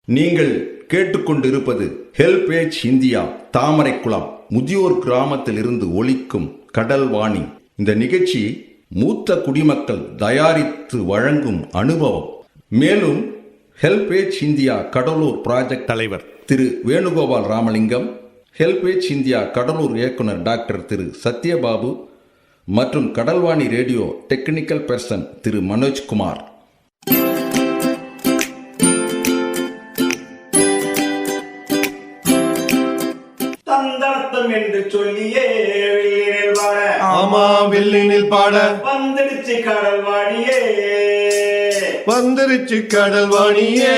நீங்கள் கேட்டுக்கொண்டிருப்பது HelpAge India Thamaraikulam முதியோர் கிராமத்தில் இருந்து ஒலிக்கும் கடல் வாணி. இந்த நிகழ்ச்சி மூத்த குடிமக்கள் தயாரித்து வழங்கும் அனுபவம். மேலும் ஹெல்பேஜ் இந்தியா கடலூர் ப்ராஜெக்ட் தலைவர் திரு வேணுகோபால் ராமலிங்கம், ஹெல்பேஜ் இந்தியா கடலூர் இயக்குனர் டாக்டர் திரு சத்யபாபு மற்றும் கடல்வாணி ரேடியோ டெக்னிக்கல் பர்சன் திரு மனோஜ்குமார். தந்தனத்தம் என்று சொல்லியே வில்லினில் பாட, ஆமா வில்லினில் பாட வந்துடுச்சு கடல்வாணியே, வந்துருச்சு கடல்வாணியே.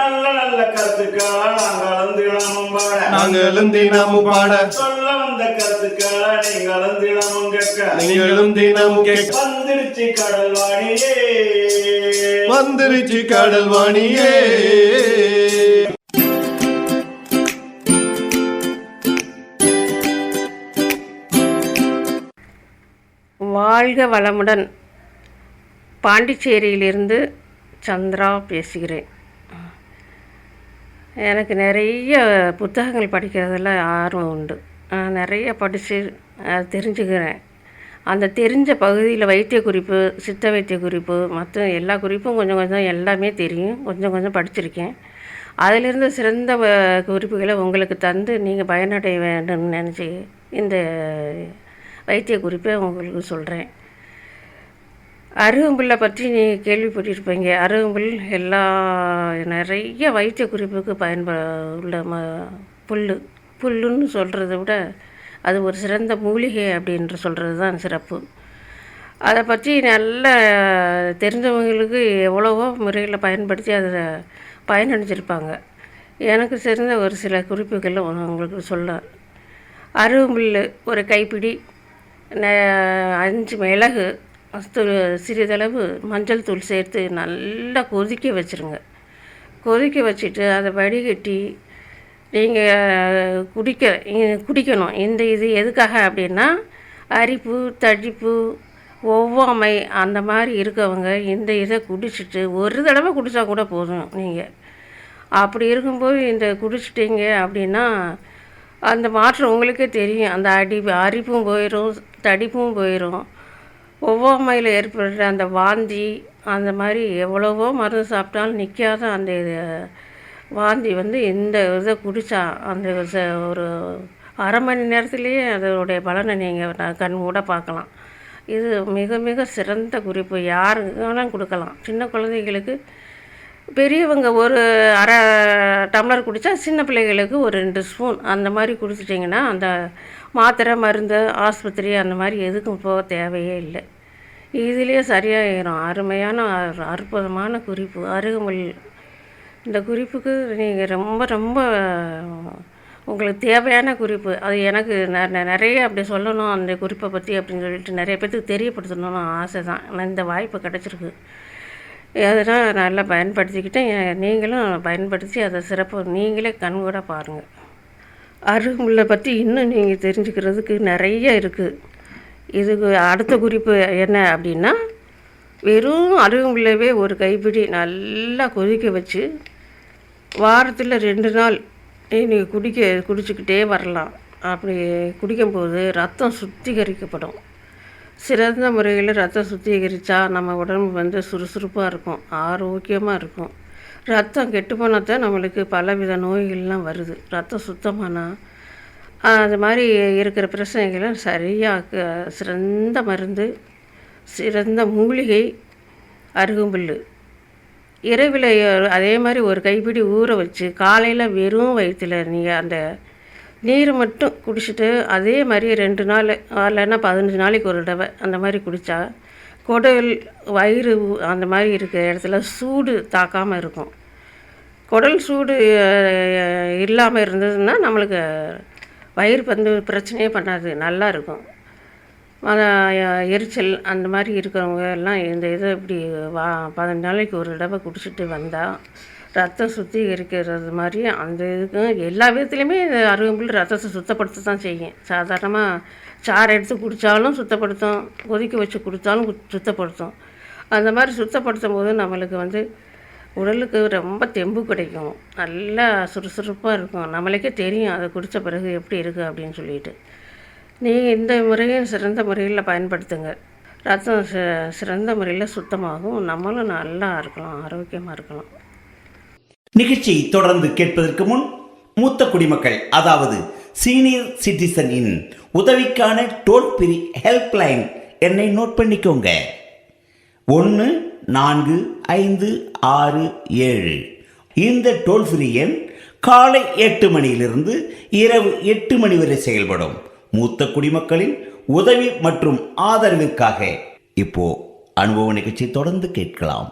நல்ல நல்ல கருத்துக்களா நாங்களும் தினமும் பாட, நாங்களும் தினமும் பாட, சொல்ல வந்த கருத்துக்களா நீங்களும் தினமும் கேட்க, நீங்களும் தினமும் கேட்க. வந்துடுச்சு கடல்வாணியே, வந்துருச்சு கடல்வாணியே. வாழ்க வளமுடன். பாண்டிச்சேரியிலிருந்து சந்திரா பேசுகிறேன். எனக்கு நிறைய புத்தகங்கள் படிக்கிறதுல ஆர்வம் உண்டு. நிறைய படித்து தெரிஞ்சுக்கிறேன். அந்த தெரிஞ்ச பகுதியில் வைத்திய குறிப்பு, சித்த வைத்திய குறிப்பு, மற்ற எல்லா குறிப்பும் கொஞ்சம் கொஞ்சம் எல்லாமே தெரியும். கொஞ்சம் கொஞ்சம் படிச்சிருக்கேன். அதிலிருந்து சிறந்த குறிப்புகளை உங்களுக்கு தந்து நீங்கள் பயனடைய வேண்டும்னு நினச்சி இந்த வைத்திய குறிப்பை உங்களுக்கு சொல்கிறேன். அருகம்புல்லை பற்றி நீங்கள் கேள்விப்பட்டிருப்பீங்க. அருகம்புல் நிறைய வைத்திய குறிப்புக்கு உள்ள புல்லுன்னு சொல்கிறத விட அது ஒரு சிறந்த மூலிகை அப்படின்ற சொல்கிறது தான் சிறப்பு. அதை பற்றி நல்ல தெரிஞ்சவங்களுக்கு எவ்வளவோ முறையில் பயன்படுத்தி அதை பயனடைஞ்சிருப்பாங்க. எனக்கு தெரிந்த ஒரு சில குறிப்புகளை உங்களுக்கு சொல்ல. அருகம்புல் ஒரு கைப்பிடி, 5 மிளகு, சிறிதளவு மஞ்சள் தூள் சேர்த்து நல்லா கொதிக்க வச்சுருங்க. கொதிக்க வச்சுட்டு அதை வடிகட்டி நீங்கள் குடிக்கணும். இது எதுக்காக அப்படின்னா, அரிப்பு, தடிப்பு, ஒவ்வாமை அந்த மாதிரி இருக்கவங்க இந்த இதை குடிச்சிட்டு ஒரு தடவை குடித்தா கூட போதும். நீங்கள் அப்படி இருக்கும்போது இந்த குடிச்சிட்டிங்க அப்படின்னா அந்த மாற்றம் உங்களுக்கே தெரியும். அந்த அரிப்பும் போயிடும், தடிப்பும் போயிடும். ஒவ்வாமையில் ஏற்படுற அந்த வாந்தி, அந்த மாதிரி எவ்வளவோ மருந்து சாப்பிட்டாலும் நிற்காத அந்த வாந்தி இந்த இதை குடித்தா அந்த ஒரு அரை மணி நேரத்துலேயே அதோடைய பலனை நீங்கள் கண் கூட பார்க்கலாம். இது மிக மிக சிறந்த குறிப்பு. யாருக்கு வேணாலும் கொடுக்கலாம். சின்ன குழந்தைகளுக்கு, பெரியவங்க ஒரு அரை டம்ளர் குடித்தா சின்ன பிள்ளைகளுக்கு ஒரு 2 ஸ்பூன் அந்த மாதிரி குடிச்சிட்டிங்கன்னா அந்த மாத்திரை, மருந்து, ஆஸ்பத்திரி அந்த மாதிரி எதுக்கும் போக தேவையே இல்லை. இதுலேயே சரியாயிடும். அருமையான அற்புதமான குறிப்பு அருகம்புல். இந்த குறிப்புக்கு நீங்கள் ரொம்ப ரொம்ப உங்களுக்கு தேவையான குறிப்பு. அது எனக்கு நிறைய அப்படி சொல்லணும் அந்த குறிப்பை பற்றி அப்படின்னு சொல்லிட்டு நிறைய பேர்த்துக்கு தெரியப்படுத்தணும்னு ஆசை தான். ஆனால் இந்த வாய்ப்பு கிடச்சிருக்கு. அதனால் நல்லா பயன்படுத்திக்கிட்டேன். நீங்களும் பயன்படுத்தி அதை சிறப்பாக நீங்களே கண்கூட பாருங்கள். அருகம்புல்லை பற்றி இன்னும் நீங்கள் தெரிஞ்சுக்கிறதுக்கு நிறைய இருக்குது. இதுக்கு அடுத்த குறிப்பு என்ன அப்படின்னா, வெறும் அருகம்புல்லவே ஒரு கைப்பிடி நல்லா கொதிக்க வச்சு வாரத்தில் 2 நாள் நீங்கள் குடிச்சிக்கிட்டே வரலாம். அப்படி குடிக்கும்போது ரத்தம் சுத்திகரிக்கப்படும். சிறந்த முறையில் ரத்தம் சுத்திகரித்தா நம்ம உடம்பு சுறுசுறுப்பாக இருக்கும், ஆரோக்கியமாக இருக்கும். ரத்தம் கெட்டுப்போனால் தான் நம்மளுக்கு பலவித நோய்கள்லாம் வருது. ரத்தம் சுத்தமானால் அது மாதிரி இருக்கிற பிரச்சனைகளை சரியாக சிறந்த மருந்து, சிறந்த மூலிகை அருகம்புல். இரவில் அதே மாதிரி ஒரு கைப்பிடி ஊற வச்சு காலையில் வெறும் வயிற்றில் நீங்கள் அந்த நீர் மட்டும் குடிச்சிட்டு அதே மாதிரி 2 நாள் இல்லைன்னா 15 நாளைக்கு ஒரு தடவை அந்த மாதிரி குடித்தா குடல், வயிறு அந்த மாதிரி இருக்கிற இடத்துல சூடு தாக்காமல் இருக்கும். குடல் சூடு இல்லாமல் இருந்ததுன்னா நம்மளுக்கு வயிறு பிரச்சனையே பண்ணாது, நல்லா இருக்கும். எரிச்சல் அந்த மாதிரி இருக்கிறவங்க எல்லாம் இந்த இதை இப்படி 15 நாளைக்கு ஒரு தடவை குடிச்சிட்டு வந்தால் ரத்தம் சுத்திகரிக்கிறது மாதிரி அந்த இதுக்கும் எல்லா விதத்துலையுமே இந்த அருகம்புல் ரத்தத்தை சுத்தப்படுத்த தான் செய்யும். சாதாரணமாக சாறு எடுத்து குடித்தாலும் சுத்தப்படுத்தும், கொதிக்க வச்சு குடித்தாலும் சுத்தப்படுத்தும். அந்த மாதிரி சுத்தப்படுத்தும் போது நம்மளுக்கு உடலுக்கு ரொம்ப தெம்பு கிடைக்கும், நல்லா சுறுசுறுப்பாக இருக்கும். நம்மளுக்கே தெரியும் அதை குடித்த பிறகு எப்படி இருக்குது அப்படின்னு சொல்லிட்டு. நீங்கள் இந்த முறையும் சிறந்த முறையில் பயன்படுத்துங்க. ரத்தம் சிறந்த முறையில் சுத்தமாகும், நம்மளும் நல்லா இருக்கலாம், ஆரோக்கியமாக இருக்கலாம். நிகழ்ச்சியை தொடர்ந்து கேட்பதற்கு முன் மூத்த குடிமக்கள் அதாவது சீனியர் சிட்டிசனின் உதவிக்கான டோல் ஃப்ரீ ஹெல்ப்லைன் எண்ணை நோட் பண்ணிக்கோங்க. 145667. இந்த டோல் ஃப்ரீ எண் காலை 8 மணியிலிருந்து இரவு 8 மணி வரை செயல்படும். மூத்த குடிமக்களின் உதவி மற்றும் ஆதரவிற்காக இப்போ அனுபவ நிகழ்ச்சி தொடர்ந்து கேட்கலாம்.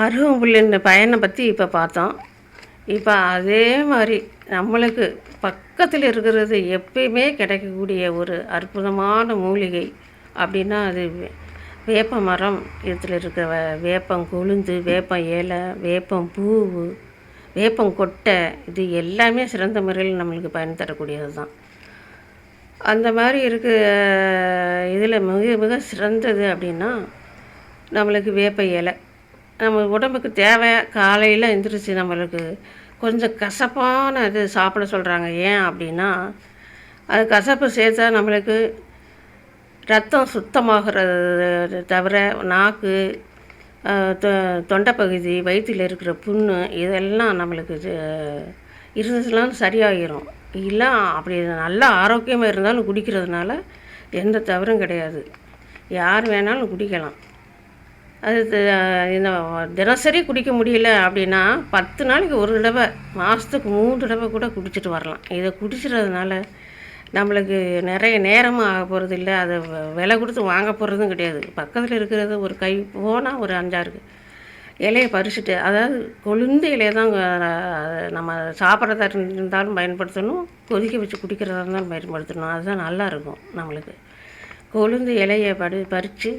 அருகம்புல்லின் பயனை பற்றி இப்போ பார்த்தோம். இப்போ அதே மாதிரி நம்மளுக்கு பக்கத்தில் இருக்கிறது எப்பயுமே கிடைக்கக்கூடிய ஒரு அற்புதமான மூலிகை அப்படின்னா அது வேப்ப மரம். இதில் இருக்கிற வேப்பம் கொழுந்து, வேப்பம் இலை, வேப்பம் பூவு, வேப்பங்கொட்டை, இது எல்லாமே சிறந்த முறையில் நம்மளுக்கு பயன் தரக்கூடியது தான். அந்த மாதிரி இதில் மிக மிக சிறந்தது அப்படின்னா நம்மளுக்கு வேப்ப இலை. நம்ம உடம்புக்கு தேவை. காலையில் எந்திரிச்சு நம்மளுக்கு கொஞ்சம் கசப்பான இது சாப்பிட சொல்கிறாங்க. ஏன் அப்படின்னா அது கசப்பு சேர்த்தா நம்மளுக்கு ரத்தம் சுத்தமாகிறது தவிர நாக்கு, தொண்டைப்பகுதி, வயிற்றில் இருக்கிற புண்ணு இதெல்லாம் நம்மளுக்கு இருந்துச்சுனாலும் சரியாகிடும். இல்லை அப்படி நல்லா ஆரோக்கியமாக இருந்தாலும் குடிக்கிறதுனால எந்த தவறும் கிடையாது, யார் வேணாலும் குடிக்கலாம். அது இந்த தினசரி குடிக்க முடியல அப்படின்னா 10 நாளைக்கு ஒரு தடவை, மாதத்துக்கு 3 தடவை கூட குடிச்சிட்டு வரலாம். இதை குடிச்சிடுறதுனால நம்மளுக்கு நிறைய நேரமும் ஆக போகிறது இல்லை, அதை விலை கொடுத்து வாங்க போகிறதும் கிடையாது. பக்கத்தில் இருக்கிறது ஒரு கை போனால் ஒரு 5-6 இலையை பறிச்சுட்டு, அதாவது கொழுந்து இலையை தான் நம்ம சாப்பிட்றதா இருந்தாலும் பயன்படுத்தணும், கொதிக்க வச்சு குடிக்கிறதா இருந்தாலும் பயன்படுத்தணும். அதுதான் நல்லாயிருக்கும். நம்மளுக்கு கொழுந்து இலையை பறித்து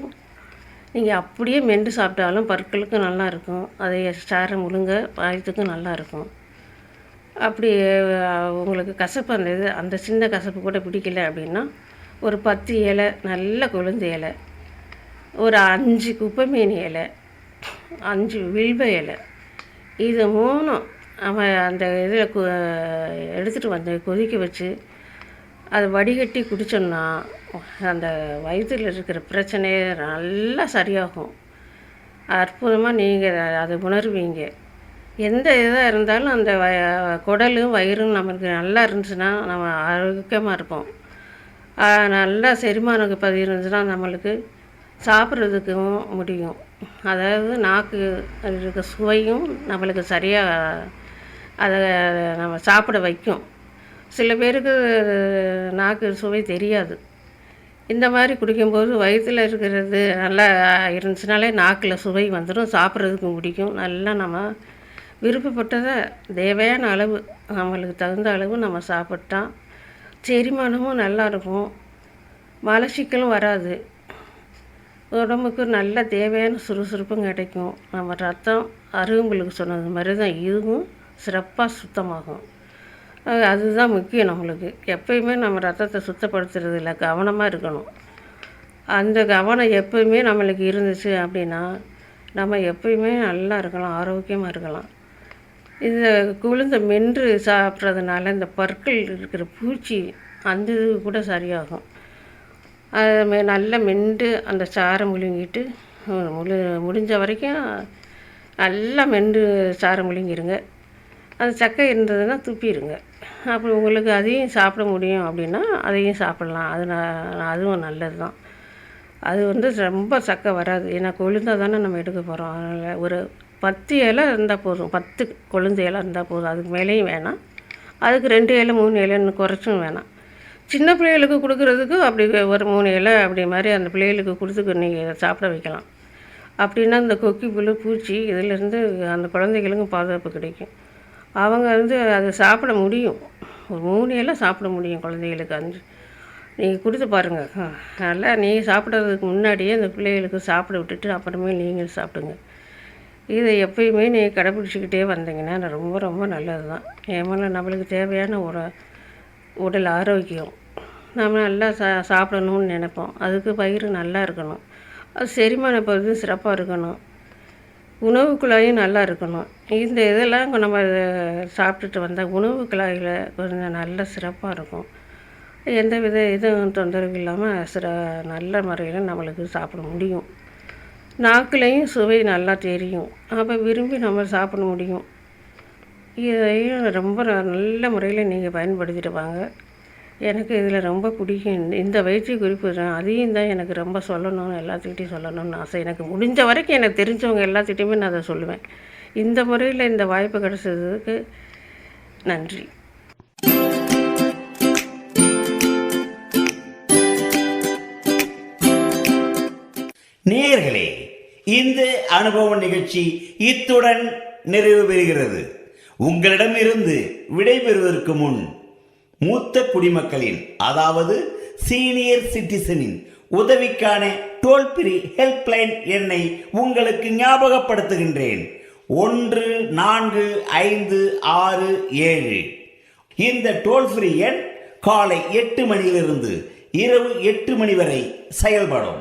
நீங்கள் அப்படியே மென்று சாப்பிட்டாலும் பற்களுக்கும் நல்லாயிருக்கும், அதை சாரை முழுங்க வயிற்றுக்கும் நல்லாயிருக்கும். அப்படி உங்களுக்கு கசப்பு அந்த சின்ன கசப்பு கூட பிடிக்கல அப்படின்னா ஒரு 10 இலை நல்ல கொழுந்து இலை, ஒரு 5 குப்பைமேனி இலை, 5 வில்வ இலை, இது 3 நம்ம அந்த இதில் எடுத்துகிட்டு வந்து கொதிக்க வச்சு அதை வடிகட்டி குடித்தோம்னா அந்த வயிற்றில் இருக்கிற பிரச்சனையே நல்லா சரியாகும். அற்புதமாக நீங்கள் அதை உணர்வீங்க. எந்த இதாக இருந்தாலும் அந்த குடலும் வயிறும் நமக்கு நல்லா இருந்துச்சுன்னா நம்ம ஆரோக்கியமாக இருப்போம். நல்லா செரிமான பதிவு இருந்துச்சுன்னா நம்மளுக்கு சாப்பிட்றதுக்கும் முடியும். அதாவது நாக்கு இருக்க சுவையும் நம்மளுக்கு சரியாக அதை நம்ம சாப்பிட வைக்கும். சில பேருக்கு நாக்கு சுவை தெரியாது. இந்த மாதிரி குடிக்கும்போது வயிற்றில் இருக்கிறது நல்லா இருந்துச்சுனாலே நாக்கில் சுவை வந்துடும், சாப்பிட்றதுக்கு முடிக்கும். நல்லா நம்ம விருப்பப்பட்டதை தேவையான அளவு, நம்மளுக்கு தகுந்த அளவு நம்ம சாப்பிட்டா செரிமானமும் நல்லாயிருக்கும், மலச்சிக்கலும் வராது, உடம்புக்கு நல்ல தேவையான சுறுசுறுப்பும் கிடைக்கும். நம்ம ரத்தம் அருகம்புல்லுக்கு சொன்னது மாதிரி தான் இதுவும் சிறப்பாக சுத்தமாகும். அதுதான் முக்கியம். நம்மளுக்கு எப்பயுமே நம்ம ரத்தத்தை சுத்தப்படுத்துறதில்ல கவனமாக இருக்கணும். அந்த கவனம் எப்பயுமே நம்மளுக்கு இருந்துச்சு அப்படின்னா நம்ம எப்பயுமே நல்லா இருக்கலாம், ஆரோக்கியமாக இருக்கலாம். இந்த குளிர்ந்த மென்று சாப்பிட்றதுனால இந்த பற்கள் இருக்கிற பூச்சி அந்த இது கூட சரியாகும். அதை நல்லா மென்று அந்த சாரை முழுங்கிட்டு முடிஞ்ச வரைக்கும் நல்லா மென்று சாரை முழுங்கிடுங்க. அது சக்கை இருந்ததுன்னா துப்பிடுங்க. அப்படி உங்களுக்கு அதையும் சாப்பிட முடியும் அப்படின்னா அதையும் சாப்பிட்லாம். அதுவும் நல்லது தான். அது ரொம்ப சக்கை வராது, ஏன்னா கொழுந்தாக தானே நம்ம எடுக்க போகிறோம். அதனால் ஒரு 10 இலை இருந்தால் போதும், 10 கொழுந்து இலை இருந்தால் போதும். அதுக்கு மேலேயும் வேணாம், அதுக்கு 2 இலை 3 இலைன்னு குறைச்சும் வேணாம். சின்ன பிள்ளைகளுக்கு கொடுக்குறதுக்கு அப்படி ஒரு 3 இலை அப்படி மாதிரி அந்த பிள்ளைகளுக்கு கொடுத்து நீங்கள் சாப்பிட வைக்கலாம். அப்படின்னா இந்த கொக்கி புழு பூச்சி இதிலேருந்து அந்த குழந்தைகளுக்கும் பாதுகாப்பு கிடைக்கும். அவங்க அதை சாப்பிட முடியும், ஒரு 3 இலை சாப்பிட முடியும் குழந்தைகளுக்கு. 5 நீங்கள் கொடுத்து பாருங்கள். நல்லா நீங்கள் சாப்பிட்றதுக்கு முன்னாடியே அந்த பிள்ளைகளுக்கு சாப்பிட விட்டுட்டு அப்புறமே நீங்கள் சாப்பிடுங்க. இதை எப்பயுமே நீங்கள் கடைப்பிடிச்சிக்கிட்டே வந்தீங்கன்னா ரொம்ப ரொம்ப நல்லது தான். ஏமால நம்மளுக்கு தேவையான உடல் ஆரோக்கியம். நம்ம நல்லா சாப்பிடணும்னு நினைப்போம், அதுக்கு வயிறு நல்லா இருக்கணும், அது செரிமான பகுதி சிறப்பாக இருக்கணும். உணவு குழாயும் நல்லா இருக்கணும். இந்த இதெல்லாம் நம்ம சாப்பிட்டுட்டு வந்தால் உணவு குழாயில் கொஞ்சம் நல்ல சிறப்பாக இருக்கும். எந்த வித இதுவும் தொந்தரவு இல்லாமல் நல்ல முறையில் நம்மளுக்கு சாப்பிட முடியும். நாக்குலேயும் சுவை நல்லா தெரியும். அப்போ விரும்பி நம்ம சாப்பிட முடியும். இதையும் ரொம்ப நல்ல முறையில் நீங்கள் பயன்படுத்திட்டு வாங்க. எனக்கு இதில் ரொம்ப பிடிக்கும். இந்த வயிற்று குறிப்பு தான், அதையும் தான் எனக்கு ரொம்ப சொல்லணும்னு எல்லாத்துக்கிட்டையும் சொல்லணும்னு ஆசை. எனக்கு முடிஞ்ச வரைக்கும் எனக்கு தெரிஞ்சவங்க எல்லாத்துக்கிட்டையுமே நான் அதை சொல்லுவேன். இந்த முறையில் இந்த வாய்ப்பு கிடைச்சதுக்கு நன்றி. நேயர்களே, இந்த அனுபவ நிகழ்ச்சி இத்துடன் நிறைவு பெறுகிறது. உங்களிடமிருந்து விடைபெறுவதற்கு முன் மூத்த குடிமக்களின், அதாவது சீனியர் சிட்டிசனின் உதவிக்கான டோல் ஃப்ரீ ஹெல்ப்லைன் எண்ணை உங்களுக்கு ஞாபகப்படுத்துகின்றேன். 145667. இந்த டோல் ஃப்ரீ எண் காலை 8 மணியிலிருந்து இரவு 8 மணி வரை செயல்படும்.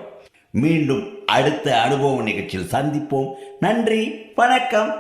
மீண்டும் அடுத்த அனுபவ நிகழ்ச்சியில் சந்திப்போம். நன்றி, வணக்கம்.